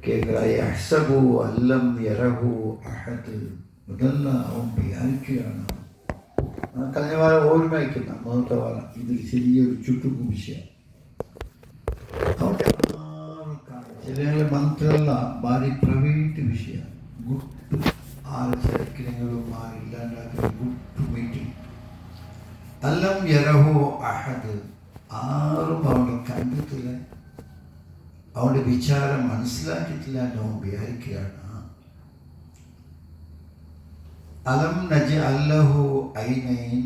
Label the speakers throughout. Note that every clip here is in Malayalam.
Speaker 1: കേൾക്കു അല്ലം യറഹു അഹദ്. ഇതെല്ലാം അവൻ വിചാരിക്കുകയാണ്. കഴിഞ്ഞ വാരം ഓർമ്മയ്ക്കുന്ന മൂന്നത്തെ വാരം ഇതിൽ ചെറിയൊരു ചുട്ടുക്കും വിഷയം. ചില ಮಂತ್ರಲ್ಲ ಭಾರಿ ಪ್ರೈವೇಟ್ ವಿಷಯ. ಗುಟ್ಟು ಆರು ಚರಕಿನಗಳು ಮಾರಿಲ್ಲಾಂಡಾಕ ಗುಟ್ಟು ಮೀಟಿಂಗ್. അല്ലം യറഹു അഹദ്. ആരും അവനെ കണ്ടിട്ടില്ല, അവൻ്റെ വിചാരം മനസ്സിലാക്കിയിട്ടില്ല എന്ന് അവൻ വിചാരിക്കുകയാണ്. അലം നജ്അൽ ലഹു ഐനൈൻ.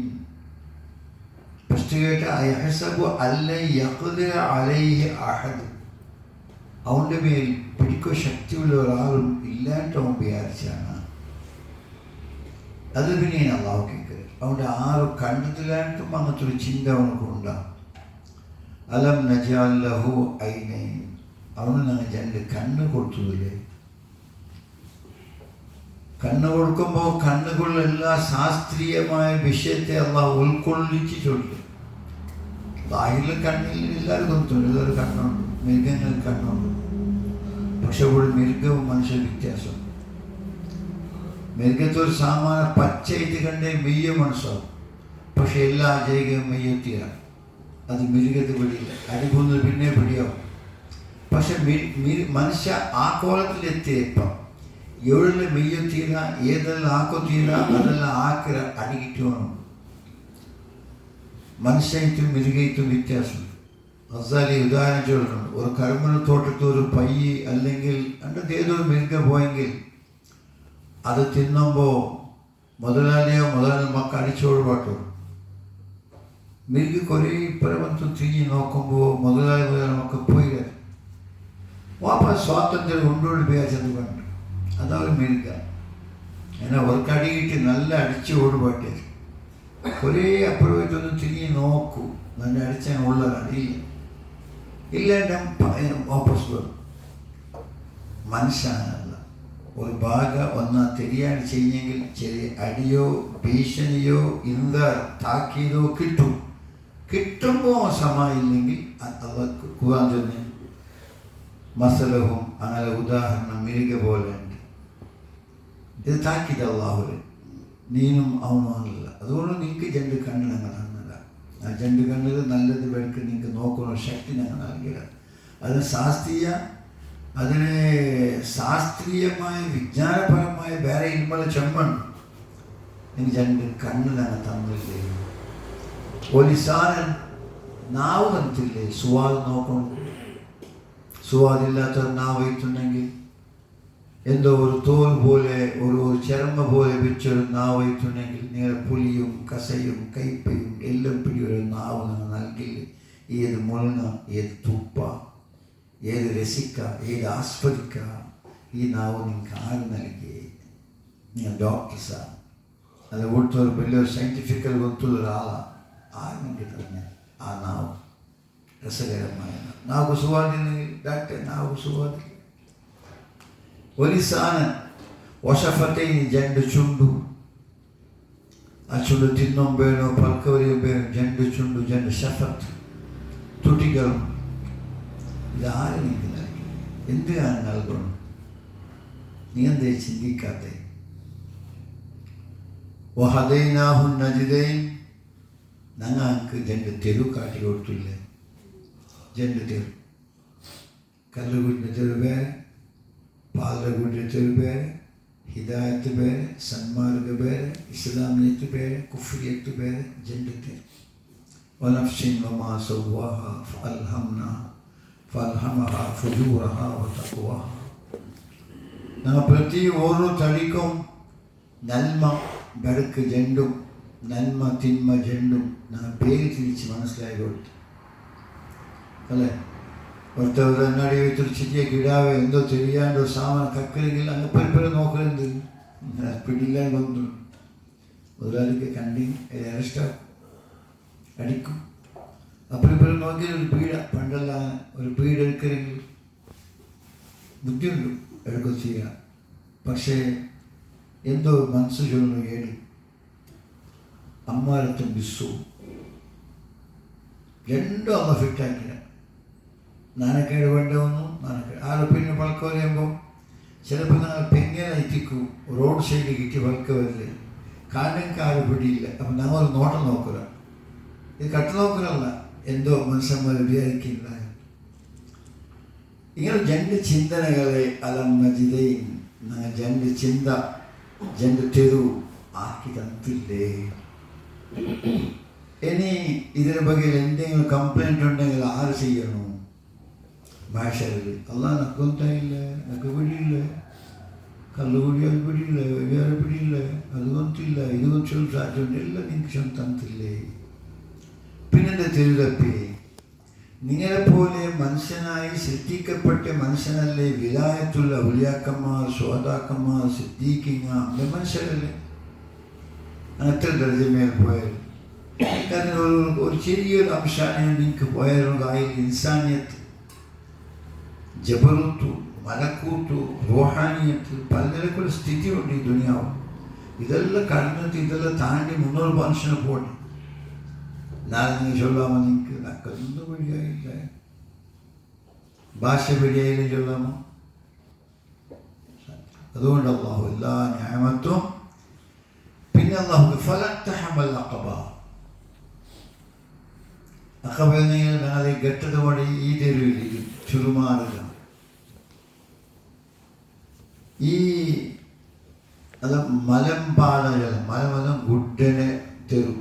Speaker 1: ഫസ്റ്റ് കേട്ട അയഹ്സബു അല്ലൻ യഖ്ദിറ അലൈഹി അഹദ്. അവൻ്റെ മേൽ പിടിക്കോ ശക്തിയുള്ള ഒരാളും ഇല്ലാണ്ട് അവൻ വിചാരിച്ചാണ്. അത് പിന്നെയാണ് അള്ളാഹു കേൾക്കുക. അവൻ്റെ ആരും കണ്ടിട്ടില്ലാണ്ടും അങ്ങനത്തെ ഒരു ചിന്ത അവനക്കുണ്ടാകും. അലം നജ്അൽ ലഹു ഐനൈൻ. അവന് ഞങ്ങൾ രണ്ട് കണ്ണ് കൊടുത്തതില്ലേ. കണ്ണ് കൊടുക്കുമ്പോൾ കണ്ണുകളിലെല്ലാ ശാസ്ത്രീയമായ വിഷയത്തെ അള്ളാഹു ഉൾക്കൊള്ളിച്ചിട്ടുണ്ട്. ബാഹിലെ കണ്ണിൽ എല്ലാവരും തോന്നുന്നു ഇതൊരു കണ്ണുണ്ട്, മൃഗങ്ങൾക്ക് കണ്ണുണ്ട്. പക്ഷെ ഒരു മൃഗവും മനുഷ്യ വ്യത്യാസം. മൃഗത്തൊരു സാമാന്യ പച്ചയിട്ട് കണ്ടേ മെയ്യ മനസ്സാവും. പക്ഷെ എല്ലാ ജൈകവും മെയ്യെത്തിയാണ്. അത് മൃഗത്തെ പിടിയില്ല, അടിക്കുന്നത് പിന്നെ പിടിയാവും. പക്ഷെ മനുഷ്യ ആ കോലത്തിലെത്തിയപ്പം എവിടെ മെയ്യെത്തിയില്ല, ഏതെല്ലാം ആക്കൊത്തിയില്ല, അതെല്ലാം ആക്കിര അടികിട്ടുവാണ്. മനുഷ്യത്തും മൃഗത്തും വ്യത്യാസം. അസാലി ഉദാഹരണം ചൊല്ലുന്നുണ്ട്. ഒരു കരുമ്പന തോട്ടത്ത് ഒരു പയ്യ് അല്ലെങ്കിൽ അതിൻ്റെ ഏതൊരു മൃഗം പോയെങ്കിൽ അത് തിന്നുമ്പോൾ മുതലാളിയോ മക്ക അടിച്ചോട് പാട്ടോ. മൃഗം കുറേ ഇപ്പുറത്ത് തിരിഞ്ഞ് നോക്കുമ്പോൾ മുതലാളിമൊക്കെ പോയില്ല. വാപ്പസ് സ്വാതന്ത്ര്യം കൊണ്ടുകൊണ്ട് ഉപയോഗിച്ചത് കണ്ട് അതൊരു മൃഗം. എന്നാൽ അവർക്കടിയിട്ട് നല്ല അടിച്ച് ഓടുപാട്ടെ കുറേ അപ്പുറത്തൊന്ന് തിരിഞ്ഞ് നോക്കൂ. നല്ല അടിച്ചാൽ ഉള്ളതാണ്. ഇല്ലാണ്ട് വാപ്പസ് വരും. മനുഷ്യനല്ല. ഒരു ഭാഗം ഒന്നാ തെരിയാണ് ചെയ്യുമെങ്കിൽ ചെറിയ അടിയോ ഭീഷണിയോ എന്താ താക്കീതോ കിട്ടും. കിട്ടുമ്പോൾ സമയമില്ലെങ്കിൽ അവർക്ക് ഖുർആൻ ചൊല്ലി മസലഹും അങ്ങനെ ഉദാഹരണം മിരുക പോലെ ഉണ്ട്. ഇത് താക്കീത് അള്ളാഹുല് നീനും അവനുമല്ല. അതുകൊണ്ട് നിങ്ങൾക്ക് രണ്ട് കണ്ണ് ഞങ്ങൾ തന്നല്ല. ആ രണ്ട് കണ്ണിൽ നല്ലത് വെടുക്ക് നിങ്ങൾക്ക് നോക്കുന്ന ശക്തി ഞങ്ങൾ നൽകില്ല. അതിന് ശാസ്ത്രീയമായ വിജ്ഞാനപരമായ വേറെ ഇൽമല ചെമ്മണ്. നിങ്ങൾക്ക് രണ്ട് കണ്ണ് ഞങ്ങൾ തന്നില്ലേ. ഒലിസാനൻ നാവ് തന്നില്ലേ. സുവാദ് നോക്കണം. സുവാദില്ലാത്തൊരു നാവ് വയ്ക്കുന്നുണ്ടെങ്കിൽ എന്തോ ഒരു തോൽ പോലെ ഒരു ചർമ്മ പോലെ വെച്ചൊരു നാവ് വയ്ക്കുന്നുണ്ടെങ്കിൽ നിങ്ങളുടെ പുലിയും കസയും കയ്പയും എല്ലാം പിടിയൊരു നാവ് നിങ്ങൾ നൽകില്ല. ഏത് മുളങ്ങ, ഏത് തുപ്പ, ഏത് രസിക്ക, ഏത് ആസ്വദിക്ക, ഈ നാവ് നിങ്ങൾക്ക് ആര് നൽകി? നിങ്ങൾ ഡോക്ടേഴ്സാണ്. അത് കൊടുത്തൊരു വലിയൊരു സയൻറ്റിഫിക്കൽ കൊടുത്തുള്ള ഒരാളാണ്. ആര് നിങ്ങൾക്ക് തന്നെ ആ നാവ് രസകരമായ നാവ് സുവാദില്ലെങ്കിൽ ഡാക്ടർ നാവ് സുവാദി. ഒലിസാന വശഫത്തൈനി രണ്ട് ചുണ്ടു. ആ ചുണ്ട് തിന്നുമ്പോഴോ പൽക്കവരിയുമ്പോഴോ രണ്ട് ചുണ്ടു, രണ്ട് ഷഫത്ത് തുട്ടികളും. ഇതാരും നിങ്ങൾക്ക് നൽകി. എന്തിനാണ് നൽകണം? നീ എന്തേ ചിന്തിക്കാത്തേ? വഹദൈനാഹു നജ്ദൈൻ. ഞങ്ങൾക്ക് രണ്ട് തെരു കാട്ടി കൊടുത്തില്ലേ. രണ്ട് തെരു. കല്ലുകുടിൻ്റെ തെരു വേറെ, പാലകുടിൻ്റെ തെരു വേറെ, ഹിദായത്ത് വേറെ, സന്മാർഗ വേറെ, ഇസ്ലാമിയത്ത് വേറെ, കുഫ്രിയത്ത് വേറെ. രണ്ട് തെരു. വനഫ്സിൻ വമാ സവ്വാഹ ഫഅൽഹമഹാ ഫുജൂറഹാ വതഖ്വാഹ. ഞങ്ങൾ പ്രതി ഓരോ തടിക്കും നന്മ ബെടുക്ക് ജണ്ടും നന്മ തിന്മ ജണ്ടും ഞങ്ങൾ പേര് തിരിച്ച് മനസ്സിലായി കൊടുത്തു അല്ലേ. ഒരുത്തവർ അങ്ങാടി വെച്ചൊരു ചെറിയ കിടാവ് എന്തോ தெரியாണ്ട് ഒരു സാമാനം കക്കലെങ്കിൽ അങ്ങ് പരിപ്പരം നോക്കലെന്ത് പിടിയില്ലാൻ വന്നു. മുതലാളിക്ക് കണ്ടി അറസ്റ്റാക്കും, അടിക്കും. അപ്പുറം നോക്കിയാൽ ഒരു പീഡ. പണ്ടല്ല ഒരു പീഡ എടുക്കലെങ്കിൽ ബുദ്ധിയുണ്ട്, എടുക്കുക ചെയ്യാം. പക്ഷേ എന്തോ മനസ്സ് ചൊല്ലുന്നു ഏടി അമ്മാരത്തും ബിസ്സു രണ്ടും അമ്മ ഫിറ്റാക്കില്ല. നാണക്കേട് വേണ്ട ഒന്നും പിന്നെ പഴക്ക പറയുമ്പോൾ ചിലപ്പോൾ നിങ്ങൾ പെങ്ങനെ എത്തിക്കും റോഡ് സൈഡിൽ കിട്ടി പഴക്ക വരില്ലേ കാരണം ആരും പിടിയില്ല. അപ്പം ഞങ്ങൾ നോട്ടം നോക്കുക. ഇത് കട്ടു നോക്കലല്ല, എന്തോ മനുഷ്യന്മാർ വിചാരിക്കില്ല. ഇങ്ങനെ രണ്ട് ചിന്തനകളെ അലം മജിദൈൻ രണ്ട് ചിന്ത രണ്ട് തെരു ആക്കി തന്നില്ലേ. ഇനി ഇതിന് ബഗിൽ എന്തെങ്കിലും കംപ്ലൈൻറ്റ് ഉണ്ടെങ്കിൽ ആര് ചെയ്യണോ? ഭാഷയിൽ അള്ളാഹ് നക്കൊന്നില്ല, നക്ക് പിടിയില്ല, കള്ളുകുടിയാൽ പിടിയില്ല, വേറെ പിടിയില്ല, അത് കൊന്നില്ല, ഇത് കൊച്ചു സാധ്യത എല്ലാം നിമിഷം തന്നില്ലേ. പിന്നെന്താ തെരുതപ്പി? നിങ്ങളെപ്പോലെ മനുഷ്യനായി സൃഷ്ടിക്കപ്പെട്ട മനുഷ്യനല്ലേ വിലായത്തുള്ള ഔലിയാക്കന്മാർ, ശോതാക്കന്മാർ, സിദ്ദീഖിങ്ങ മനുഷ്യരല്ലേ? അങ്ങനത്തെ ദർജമേൽ പോയാൽ കാരണം ഒരു ചെറിയൊരു അംശമാണ് നിങ്ങൾക്ക് പോയാലും ആയി ഇൻസാനിയത്ത്, ജബറുത്തു, മലക്കൂത്തു, റോഹാനിയത്ത് പലതരക്കുള്ള സ്ഥിതിയുണ്ട് ഈ ദുനിയാവ്. ഇതെല്ലാം കടന്നിട്ട് ഇതെല്ലാം താണ്ടി മുന്നോട്ട് മനുഷ്യനെ പോട്ടെ. നാളെ നീ ചൊല്ലാമോ? നിങ്ങൾക്ക് നക്കൊന്നും പിടിയായില്ല, ഭാഷ പിടിയായില്ല ചൊല്ലാമോ? അതുകൊണ്ട് അള്ളാഹു എല്ലാ ന്യായമത്വം. പിന്നെ അള്ളാഹു ഫലത്തഹമൽ അഖബ. അഖബ എന്നെങ്കിൽ ഞങ്ങളെ ഘട്ടത്തോടെ ഈ തെരുവിൽ ചുരുമാറുക. ഈ അത് മലമ്പാതകൾ, മലമലം ഗുഡനെ തെരു,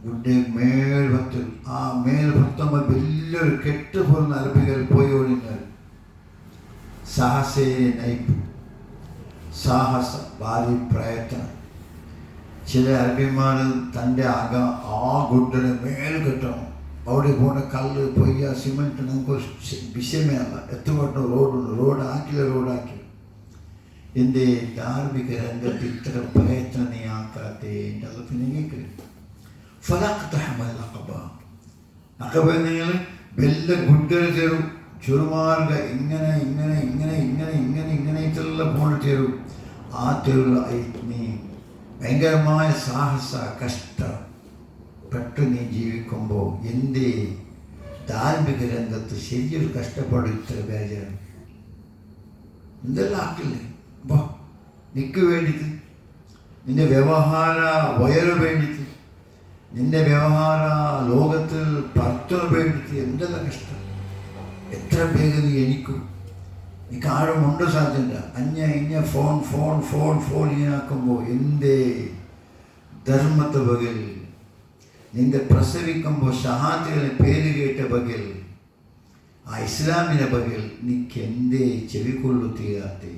Speaker 1: ഗുഡെ മേൽഭക്തർ. ആ മേൽഭക്തന്മാർ വലിയൊരു കെട്ടുപോകുന്ന അറബികൾ പോയി ഓടുന്നത്. സാഹസേ നയിപ്പ്, സാഹസ ഭാരി പ്രയത്നം. ചില അറബിമാർ തൻ്റെ ആ ഗുഡനെ മേൽ കെട്ടണം. അവിടെ പോണ കല്ല്, പൊയ്യ, സിമെൻറ്റ് നമുക്ക് വിഷയമേ അല്ല. എത്തുപോട്ട റോഡുണ്ട്, റോഡാക്കി. എൻ്റെ ധാർമ്മിക രംഗത്ത് ഇത്ര പ്രയത്നം നീ ആക്കാത്തേ എൻ്റെ അത് പിന്നെ കേൾക്കരുത്. ഫലഖ്തഹമൽ അഖബ. അഖബ നിങ്ങൾ വല്ല ഗുഡ്ഡൽ തരും, ചുരുമാർഗ ഇങ്ങനെ ഇതെല്ലാം പോണ തരും. ആ തെരുള്ള നീ ഭയങ്കരമായ സാഹസ കഷ്ടം പെട്ട് നീ ജീവിക്കുമ്പോൾ എൻ്റെ ധാർമ്മിക രംഗത്ത് ശരിയൊരു കഷ്ടപ്പാടും ഇത്ര ബേജാണ് എന്തെല്ലാം ആക്കില്ലേ. അപ്പോൾ നിനക്ക് വേണ്ടിയിട്ട്, നിൻ്റെ വ്യവഹാര വയറ് വേണ്ടിയിട്ട്, നിൻ്റെ വ്യവഹാര ലോകത്തിൽ ഭർത്തന് വേണ്ടിയിട്ട് എന്തെല്ലാം കഷ്ടം. എത്ര വേഗത എനിക്കും എനിക്ക് ആരും ഉണ്ട് സാധ്യത. ഇഞ്ഞ ഫോൺ ഇങ്ങനാക്കുമ്പോൾ എൻ്റെ ധർമ്മത്തെ ബഗൽ, നിന്റെ പ്രസവിക്കുമ്പോൾ ഷഹാദുകളെ പേര് കേട്ട ബഗൽ, ആ ഇസ്ലാമിനെ ബഗൽ നിനക്ക് എന്തേ ചെവിക്കൊള്ളു തീരാത്തേ.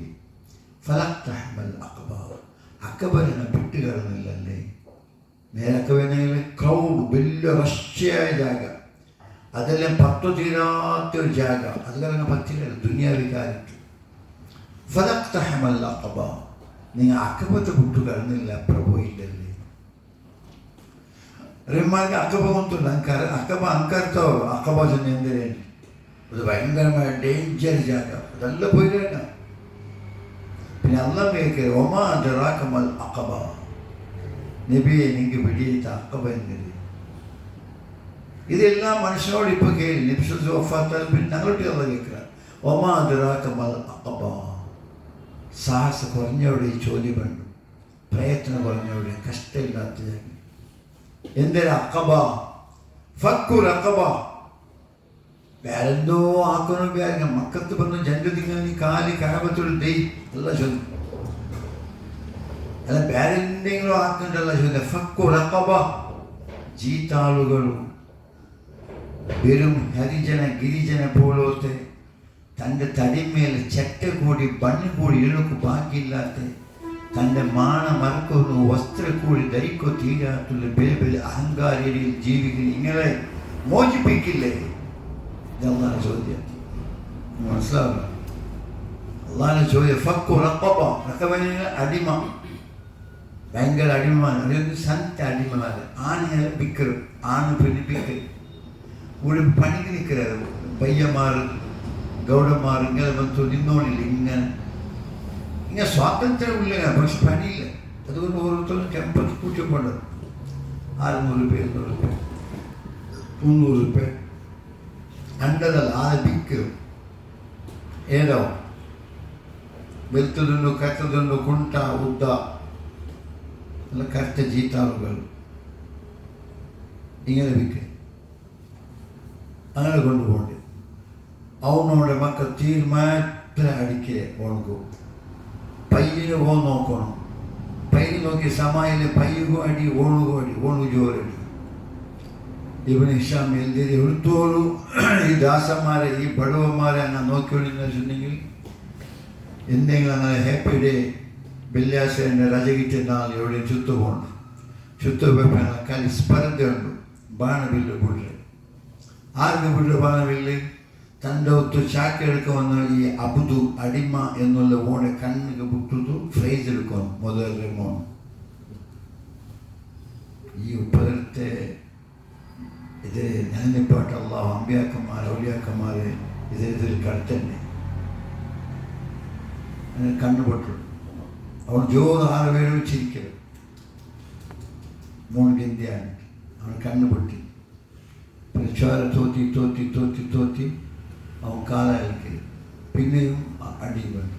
Speaker 1: ഫലഖ്തഹമൽ അഖബ. അക്കബറിനെ വിട്ടുകിടന്നില്ലല്ലേ. നേരെ അക്കബറിനെ ക്രൗഡ്, വലിയ റഷ്യായ ജാഗ, അതെല്ലാം 10 തീരാത്തൊരു ജാഗ, അതെല്ലാം 10 ദുനിയാവികാരിട്ട്. ഫലഖ്തഹമൽ അഖബ. നിങ്ങൾ അക്കബത്തെ വിട്ടുകിടന്നില്ല, പ്രഭു ഇല്ലല്ലേ. റിമാർക്ക് അക്കബ കൊണ്ടുണ്ട് അങ്കാര, അക്കബ അങ്കാരത്തോ അക്കബ ചെന്നെന്തരേ, അത് ഭയങ്കരമായ ഡേഞ്ചർ ജാഗ, അതെല്ലാം പോയി കഴിഞ്ഞാൽ പിന്നെ അള്ളാഹ് കേൾക്കുക. ഒമാ അദ്റാകമൽ അഖബ. നബിയെ നിങ്ങൾക്ക് പിടിയേറ്റ അഖബ എന്നത്. ഇതെല്ലാം മനുഷ്യനോട് ഇപ്പോൾ കേൾക്കും. നബി വഫാത്താൽ പിന്നെ ഞങ്ങളുടെ അള്ളാഹ് കേൾക്കുക. ഒമാ അദ്റാകമൽ അഖബ. സാഹസം കുറഞ്ഞവിടെ ഈ ചോദ്യം വേണ്ടു, പ്രയത്നം കുറഞ്ഞവിടെ, കഷ്ടമില്ലാത്ത എന്തൊരു അഖബ. ഫക്കു റഖബ. വേറെന്തോ ആക്കണം വിചാരിക്കാം. മക്കത്ത് വന്ന് ജന്തുതിങ്ങനെ കാലി കഴപത്തോട് ദൈ അല്ല ചോദ്യം, അല്ല വേറെന്തെങ്കിലും ആക്കണ്ടല്ല ചോദ്യം. ഫക്കു റഖബ. ജീത്താളുകളും വെറും ഹരിജന ഗിരിജന പോലത്തെ തൻ്റെ തടിമേൽ ചെറ്റ കൂടി ബണ്ണ് കൂടി ഇഴക്ക് ബാക്കിയില്ലാത്ത, തൻ്റെ മാണ മറക്കുന്നു വസ്ത്രക്കൂടി ധരിക്കോ തീരാത്തുള്ള ബെൽ അഹങ്കാരിയിൽ ജീവിക്കുന്ന ഇങ്ങനെ മോചിപ്പിക്കില്ലേ? ഇതല്ലാതെ ചോദ്യം മനസ്സിലാവില്ല. അള്ളാഹിന്റെ ചോദ്യം ഫക്കു റഖബ. റഖബനെ അടിമ, ഭയങ്കര അടിമമാണ്. അതൊരു സന്ത അടിമമാണ്. ആണ് പിക്കർ, ആണ് പെണ്ണ് പിക്കർ. ഇവിടെ പണിക്ക് നിൽക്കുന്നത് പയ്യന്മാർ, ഗൗഡന്മാർ ഇങ്ങനെ വന്ന് നിന്നോളില്ല. ഇങ്ങനെ സ്വാതന്ത്ര്യമില്ല, പക്ഷെ പണിയില്ല. അതുകൊണ്ട് ഓരോരുത്തരും ക്യാമ്പസ് കൂട്ടിക്കൊണ്ടത് 600 രൂപ, 700 രൂപ, 300 രൂപ. കണ്ടതല്ല, ആരെ പിക്കും ഏതോ വെളുത്തതുണ്ട്, കറുത്തതുണ്ട്, കുണ്ട, ഉദ്ദ, നല്ല കറുത്ത ജീത്താളുകൾ ഇങ്ങനെ വിൽക്കുക. അങ്ങനെ കൊണ്ടുപോകണ്ടേ. അവനോടെ മക്കൾ തീരുമാനത്തിന് അടിക്കുക. ഉണക്കും പയ്യന് പോകാൻ നോക്കണം. പയ്യന് നോക്കി സമായിലെ പയ്യുകോ അടി, ഓണുകോ അടി, ഓണു ജോരടി. ഇവന് ഹിഷാം എഴുതി എടുത്തോളൂ. ഈ ദാസന്മാരെ, ഈ ബടവന്മാരെ അങ്ങനെ നോക്കിക്കൊണ്ടിരുന്ന വെച്ചിട്ടുണ്ടെങ്കിൽ എന്തെങ്കിലും അങ്ങനെ ഹാപ്പി ഡേ വെള്ളിയാഴ്ച രജകിറ്റ് നാൾ എവിടെ ചുത്തു പോകണം. ചുത്തു പോയപ്പോൾ കലി സ്പർദ്ധ ഉണ്ട്. ബാണവില്ല് ಬಿಡ್ರಿ. ആർക്ക് ಬಿಡ್ರಿ ബാണവില്ല്? തൻ്റെ ഒത്തു ചാക്കെടുക്ക വന്ന ഈ അബുദു അടിമ എന്നുള്ള ഓണെ കണ്ണിಗೆ ಬಿಟ್ಟುದು ಫ್ರೈಸ್ എടുക്കണം ಮೊದಲನೇ മോൻ. ഈ ഉപരത്തെ ഇത് ನೆನಪಾಟ ಅಲ್ಲಾಹ್ ಅಂಬಿಯಾಕന്മാർ ഔലിയാക്കന്മാരെ ഇതിൽ കടത്തന്നെ കണ്ണുപൊട്ടു. അവൻ ജോറ് 6 പേര് വെച്ചിരിക്കരുത്. മോണിಗೆ ഇന്ത്യയാണ്. അവൻ കണ്ണുപൊട്ടി. ചോര തോത്തി തോത്തി തോത്തി തോത്തി അവൻ കാലയൽക്കരുത്. പിന്നെയും അടി വേണ്ട.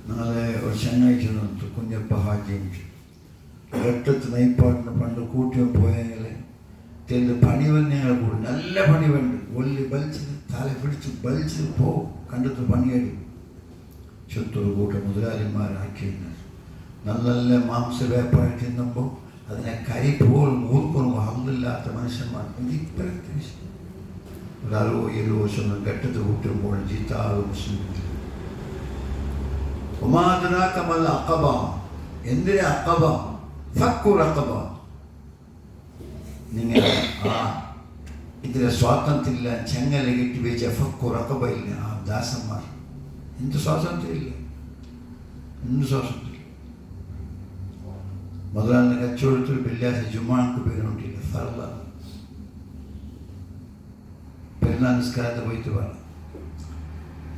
Speaker 1: നാളെ ഒരു ചങ്ങാഴ്ച നോക്കി കുഞ്ഞപ്പ ഹാജിച്ചു ഒറ്റത്ത് നൈപ്പാട്ടിന് പണ്ട് കൂട്ടിയും പോയെങ്കിൽ തെല്ല് പണി വന്നയാൾ കൂടി നല്ല പണി വേണ്ട. ഒല്ലി ബലിച്ചത് തല പിടിച്ച് ബലിച്ച് പോകും. കണ്ടത്ത് പണിയടി ചുറ്റൊരു കൂട്ടം മുതലാളിമാരാക്കിയിരുന്നത്. നല്ല നല്ല മാംസ വ്യാപാരം തിന്നുമ്പോൾ അതിനെ കരി പോലും ഊർക്കൊന്നും ഹമ്മില്ലാത്ത മനുഷ്യന്മാർ. ഇപ്പോഴത്തെ ഒരു 60-70 വർഷം ഘട്ടത്ത് കൂട്ടുമ്പോൾ ജീത്താവ് മുസ്ലിം. ഒമാദനാക്കമല്ല അക്കബ. എന്തിനാ അക്കബ? ഫക്കു റഖബ. നിങ്ങൾ ഇതിലെ സ്വാതന്ത്ര്യമില്ല, ചെങ്ങല കെട്ടി വെച്ച ഫക്കു റഖബ ഇല്ല. ആ ദാസന്മാർ എന്ത് സ്വാതന്ത്ര്യമില്ല, എന്ത് സ്വാതന്ത്ര്യം. മുതലാളിന് കച്ചവടത്തിൽ വെള്ളിയാഴ്ച ജുമാക്ക് പേരുണ്ടില്ല. ഫർള പെരുന്നാൾ നിസ്കാരത്തെ പോയിട്ട് വേണം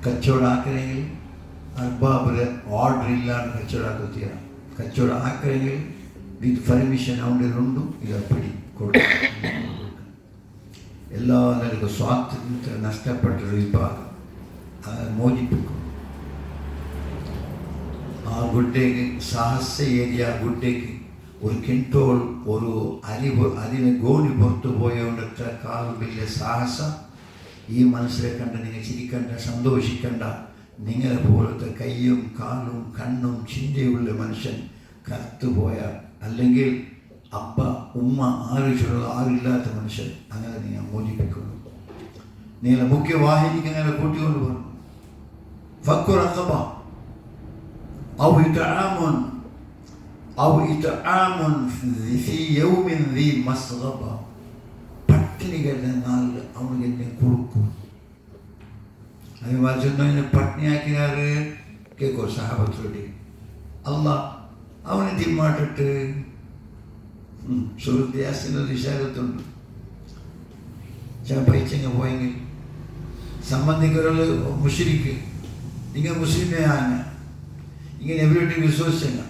Speaker 1: കച്ചവടം ആക്കണമെങ്കിൽ. അർബാബില് ഓർഡർ ഇല്ലാണ്ട് കച്ചവടം ആക്കത്തിയാണ്. കച്ചവടം ആക്കണമെങ്കിൽ വിത്ത് പെർമിഷൻ അവണ്ടിലുണ്ടും ഇതപ്പടി കൊടുക്കും. എല്ലാ നിലക്കും സ്വാതന്ത്ര്യം നഷ്ടപ്പെട്ടൊരു വിഭാഗം അത് മോചിപ്പിക്കും. ആ ഗുഡ്ഡേക്ക് സാഹസ ഏരിയ ഗുഡ്ഡേക്ക് ഒരു കിൻടോൾ ഒരു അതിന് ഗോലി പുറത്തു പോയോണ്ടേക്കാൾ വലിയ സാഹസം ഈ മനസ്സിലെ കണ്ട് നിങ്ങൾ ചിരിക്കണ്ട, സന്തോഷിക്കണ്ട. നിങ്ങളെ പോലത്തെ കയ്യും കാലും കണ്ണും ചിന്തയുള്ള മനുഷ്യൻ കത്തുപോയാൽ, അല്ലെങ്കിൽ അപ്പ ഉമ്മ ആരില്ലാത്ത മനുഷ്യൻ, അങ്ങനെ നിങ്ങൾ മോചിപ്പിക്കുന്നു. നിങ്ങളെ മുഖ്യവാഹിനിക്ക് അങ്ങനെ കൂട്ടിക്കൊണ്ട് പോകുന്നു. ഫക്കു റഖബ ഔ ഇത്ആമുൻ ഫീ യൗമിൻ ദീ മസ്ഗബ. പട്ടിണി കിടന്ന നാളിൽ അവന് എന്നെ കൊടുക്കും. അത് മറിച്ചൊന്നും പട്ടിണിയാക്കിയാറ് കേൾക്കോ സഹാബത്തോടെ. അല്ല അവന് തിമ്മാട്ടിട്ട് സുഹൃത്യാസിനൊരു വിശാലത്തുണ്ട്. പൈച്ചങ്ങ പോയെങ്കിൽ സംബന്ധിക്കൊരാൾ മുശ്രിക്ക്, നിങ്ങൾ മുസ്ലിമേ ആന ഇങ്ങനെ എവരോട്ടും വിശ്വസിച്ചങ്ങ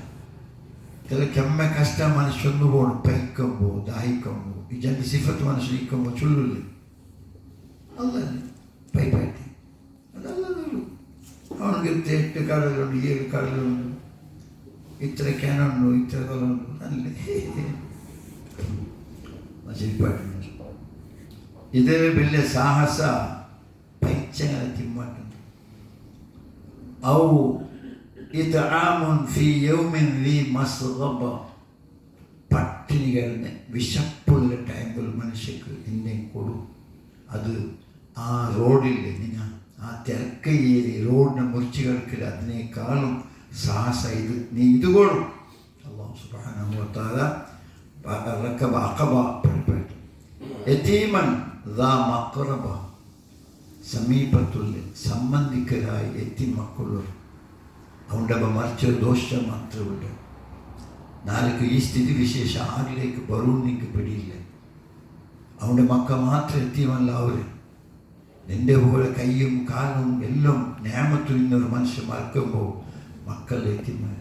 Speaker 1: ചില ಕೆಮ್ಮ ಕಷ್ಟ ಮನುಷ್ಯಂದು ಬೋಡು ಪೈಕಂಬೋ ದಾಹಿಕಂಬೋ ಈ ಜನ ಸಿಫತ್ ಮನುಷ್ಯ ಇಕ್ಕಂಬೋ ಚುಳ್ಳುಲ್ಲಿ ಅಲ್ಲಲ್ಲಿ ಪೈಪಾಟಿ ಅದಲ್ಲದಲ್ಲೂ ಅವನಿಗೆ 8 ಕಾಲುಂಟು 7 ಕಾಲುಂಟು ಇತರ ಕ್ಯಾನುಂಟು ಇತರ ಕಾಲುಂಟು ಅಲ್ಲಿ ಮಸಿಪಾಟಿ. ಇದೇ ಬೆಲೆ ಸಾಹಸ ಪೈಚಂಗಲ ತಿಮ್ಮಾಟ. ಅವು ഇത്ആമുൻ ഫീ യൗമിൻ ദീ മസ്ഗബ. പട്ടിണി കിടന്ന് വിശപ്പുള്ള ടൈമിൽ മനുഷ്യക്ക് എന്തെങ്കിലും കൊടുക്കും. അത് ആ റോഡില്ലേ, നിങ്ങൾ ആ തിരക്കേരി റോഡിനെ മുറിച്ച് കിടക്കില്ല, അതിനേക്കാളും സാഹസ ഇത്. നീ ഇത് കൊടുക്കും. അല്ലാഹു സുബ്ഹാനഹു വ തആല റഖബ അഖബ പഠിപ്പിച്ചു. യതീമൻ ദാ മഖറബ. സമീപത്തുള്ള സംബന്ധിക്കരായി എത്തി മക്കളുള്ളവർ. അവൻ്റെ മറിച്ചൊരു ദോഷം മാത്രമുണ്ട്. നാളേക്ക് ഈ സ്ഥിതി വിശേഷ ആരിലേക്ക് ബറൂണിക്ക് പിടിയില്ല. അവൻ്റെ മക്ക മാത്രം എത്തിയമല്ല അവർ. നിൻ്റെ പോലെ കയ്യും കാലും എല്ലാം നേമത്തു നിന്നൊരു മനുഷ്യൻ മറക്കുമ്പോൾ മക്കൾ എത്തിമാർ.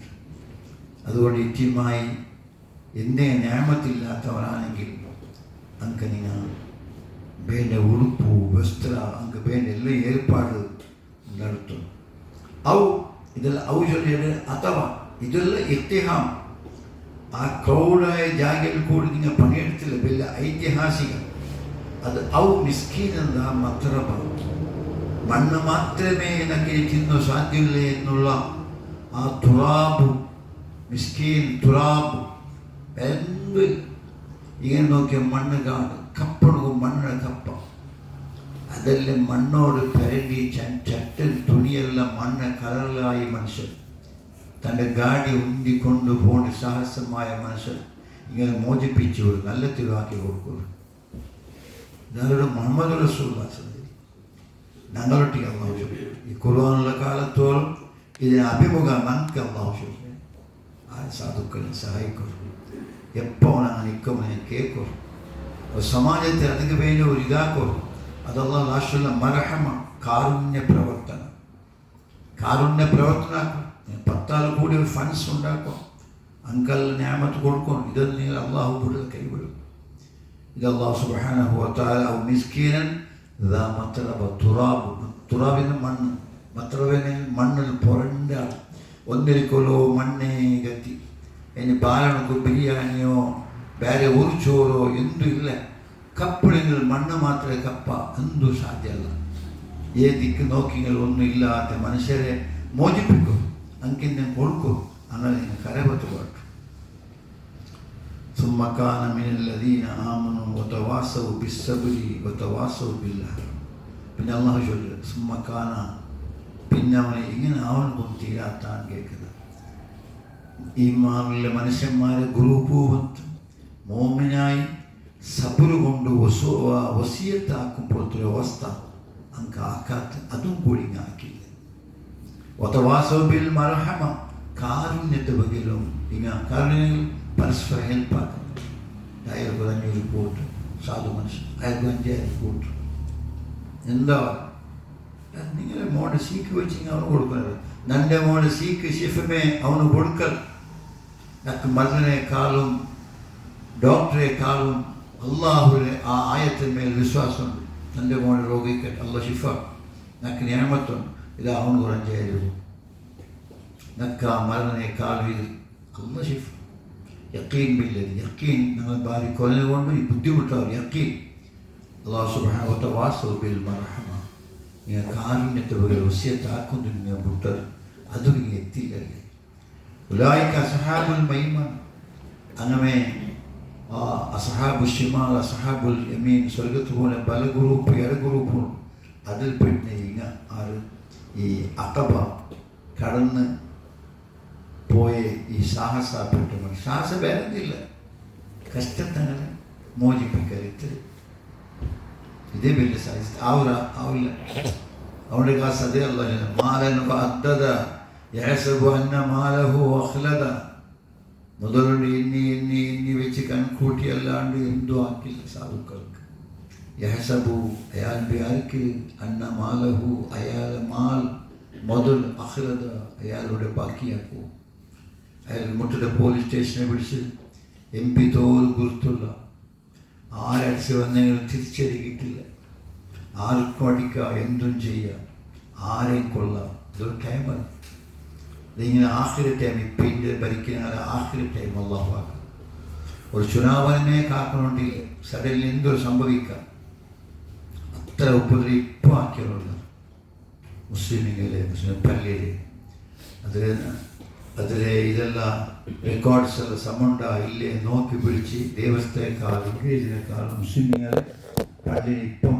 Speaker 1: അതുകൊണ്ട് എത്തിമായി എന്നെ നേമത്തില്ലാത്തവരാണെങ്കിൽ അങ്ക നിങ്ങൾ വേണ്ട ഉടുപ്പു വസ്ത്ര അങ്ക വേണ്ട എല്ലാം ഏർപ്പാട് നടത്തും. ഔ ಇದೆಲ್ಲ ಔಷಧಿ ಅಥವಾ ಇದೆಲ್ಲ ಇತಿಹಾಸ. ಆ ಕ್ರೌಡಾയ ಜಾಗದಲ್ಲಿ ಕೂಡ നിങ്ങൾ പണിയെടുത്തില്ല, വലിയ ഐതിഹാസിക. അത് മിസ്കീനല്ല മത്രബ, മണ്ണ് മാത്രമേ എനിക്ക് തിന്നു സാധ്യമില്ല എന്നുള്ള ആ തുറാബ്, മിസ്കീൻ തുറാബ്. എന്ത് ഇങ്ങനെ നോക്കിയ മണ്ണ് കാണും, കപ്പണും മണ്ണിന് കപ്പ. അതെല്ലാം മണ്ണോട് പരണ്ടി ചട്ടൻ തുണിയെല്ലാം മണ്ണ് കളറിലായി മനുഷ്യൻ തൻ്റെ ഗാഡി ഉന്തിക്കൊണ്ട് പോകേണ്ട സാഹസമായ മനുഷ്യൻ ഇങ്ങനെ മോചിപ്പിച്ചു ഒരു നല്ല തിരുവാക്കി കൊടുക്കുന്നു. ഇതാരുടെ മുഹമ്മദ് റസൂലുള്ളാഹി ഞങ്ങളൊട്ടി അള്ളാഹു ഈ ഖുർആനുള്ള കാലത്തോളം ഇതിന് അഭിമുഖം നമുക്ക് അള്ളാഹു ആ സാധുക്കളെ സഹായിക്കും. എപ്പോൾ ഞങ്ങൾ നിൽക്കും ഞാൻ കേൾക്കും. സമാജത്തിൽ അതിന് വേണ്ടി ഒരു ഇതാക്കും. അതല്ല ലാസ്റ്റുള്ള മർഹമ, കാരുണ്യ പ്രവർത്തനം. കാരുണ്യ പ്രവർത്തനം 10 ആൾ കൂടി ഒരു ഫണ്ട്സ് ഉണ്ടാക്കും, അങ്കൽ ഞാമത്ത് കൊടുക്കും. ഇതൊന്നും നിങ്ങൾ അള്ളാഹു കൂടുതൽ കൈവിടും. ഇത് അള്ളാഹു സുബ്ഹാനഹു വ തആല മിസ്കീനൻ ദാ മത്രബ തുറാബ്. തുറാബിന് മണ്ണ്, മത്രബിന് മണ്ണിൽ പുരണ്ട ഒന്നിരിക്കലോ മണ്ണേ ഗത്തി. ഇനി ബാലണക്ക് ബിരിയാണിയോ ಬೇರೆ ಊರು ಚೋರೋ ಎಂದೂ ಇಲ್ಲ. ಕಪ್ಪಳಿಗಳು ಮಣ್ಣು ಮಾತ್ರ ಕಪ್ಪ ಎಂದೂ ಸಾಧ್ಯ ಅಲ್ಲ. ಏ ದಿಕ್ಕು ನೋಕಿಗಳು ಒന്നും ಇಲ್ಲದ ಮನುಷ್ಯರೇ ಮೋಜಿಪಿಕ್ಕು ಅಂಕಿಂದ ಕೊಡ್ಕು ಅನ್ನೋದನ್ನು ಕರೆ ಬತ್ತುಬಾರ್ದು. ثم كان من الذين آمنوا وتواصوا بالصبر وتواصوا بالله. പിന്നെ അള്ളാഹു ചൊല്ലുക ثم كان, പിന്നെ അവനെ ഇങ്ങനെ അവനൊന്നും തീരാത്താൻ കേൾക്കുന്നത്. ഈമാനുള്ള മനുഷ്യന്മാരെ ഗ്രൂപ്പ് വന്ന് മോമിനായി സബുറ് കൊണ്ട് വസിയത്താക്കുമ്പോഴത്തെ അവസ്ഥ അങ്ങ് ആക്കാത്ത അതും കൂടി ആക്കില്ല. ഒത്തവാസോബിൽ മർഹമ, കാരുണ്യത്തെ ബഗിലും ഇങ്ങനെ കാരുണ്യം പരസ്പരം ഹെൽപ്പാക്കുന്നു. അയാൾക്ക് തന്നെ ഒരു കൂട്ട് സാധു മനുഷ്യൻ, അയാൾക്ക് 5,000 കൂട്ട്. എന്താ നിങ്ങളെ മോടെ സീക്ക് വെച്ചിങ്ങനെ അവന് കൊടുക്കുന്നത്, നൻ്റെ മോടെ സീക്ക് ഷിഫമേ അവന് കൊടുക്കൽ. നക്ക് മരുന്നിനേക്കാളും ഡോക്ടറേക്കാളും അള്ളാഹുവിനെ ആ ആയത്തിന്മേൽ വിശ്വാസമുണ്ട്. എൻ്റെ മോനെ രോഗിക്കട്ടെ, അള്ളാഹ് ഷിഫ നക്ക് നിയമത്തുണ്ട്. ഇത് അവന് കുറഞ്ഞായിരുന്നു. നക്ക് ആ മരുന്നിനേക്കാളും ഇത് അള്ളാഹ് ഷിഫ. യക്കീൻ ബില്ലത്, യക്കീൻ നിങ്ങൾ ഭാര്യ കൊല്ലതുകൊണ്ട് ഈ ബുദ്ധിമുട്ടാവും. യക്കീൻ അള്ളാഹു സുബ്ഹാനഹു വ തആല വാസു ബിൽ മർഹമ, നിങ്ങൾ കാരുണ്യത്തെ ഒരു വസിയത്താക്കുന്നു. നിങ്ങൾ വിട്ടത് അതും നിങ്ങൾ എത്തിയില്ലല്ലേ. ഉലായിക അസ്ഹാബുൽ മൈമൻ, അങ്ങനെ അസ്ഹാബുൽ ഷിമാൽ അസ്ഹാബുൽ യമീൻ, സ്വർഗത്ത് പോലെ പല ഗ്രൂപ്പ് ഇട ഗ്രൂപ്പും. അതിൽ പെട്ട് ഇങ്ങ ആറ് ഈ അഖബ കടന്ന് പോയ ഈ സാഹസപ്പെട്ടു. സാഹസം വേറെന്നില്ല, കഷ്ടത്തങ്ങളെ മോചിപ്പിക്കരുത്. ഇതേ വലിയ സാഹസം ആവില്ല. അവരുടെ കാസ് അതേ അല്ല. മാലൻ അദ്ദദ യഹ്സബു അന്ന മാലഹു അഖ്ലദ, മുതലുണ്ട് എണ്ണി എണ്ണി എണ്ണി വെച്ച് കൺകൂട്ടിയല്ലാണ്ട് എന്തോ ആക്കില്ല സാധുക്കൾക്ക്. യഹ്സബു അയാൾ വിചാരിക്ക് അന്ന മാലഹു, അയാൾ മാൽ മുതൽ അഖ്ലദ അയാളുടെ ബാക്കിയാക്കൂ. അയാൾ മുട്ടയുടെ പോലീസ് സ്റ്റേഷനെ പിടിച്ച് MP തോൽ ഗുർത്തുള്ള ആരടിച്ച് വന്നെങ്കിലും തിരിച്ചടിക്കിട്ടില്ല. ആർക്കും അടിക്കുക, എന്തും ചെയ്യുക, ആരെയും കൊള്ളാം. ഇതൊരു ടൈമാണ്. ഇതിങ്ങനെ ആഖിരി ടൈം, ഇപ്പം ഇന്ത്യ ഭരിക്കുന്ന ആഖിരി ടൈം അല്ലാഹു ആക്കാം. ഒരു ചുനാവനെ കാക്കണമെങ്കിൽ സഡനിൽ എന്തൊരു സംഭവിക്കാം. അത്ര ഉപദ്രവം ഇപ്പോൾ ആക്കിയുള്ളത് മുസ്ലിമിലെ മുസ്ലിം പള്ളിയിൽ. അതിലെ ഇതെല്ലാം റെക്കോർഡ്സ് എല്ലാം സമുണ്ട ഇല്ലേ നോക്കി പിടിച്ച് ദേവസ്ഥയെക്കാളും ഇംഗ്ലീഷിനേക്കാളും മുസ്ലിമികളെ പള്ളിയിൽ ഇപ്പം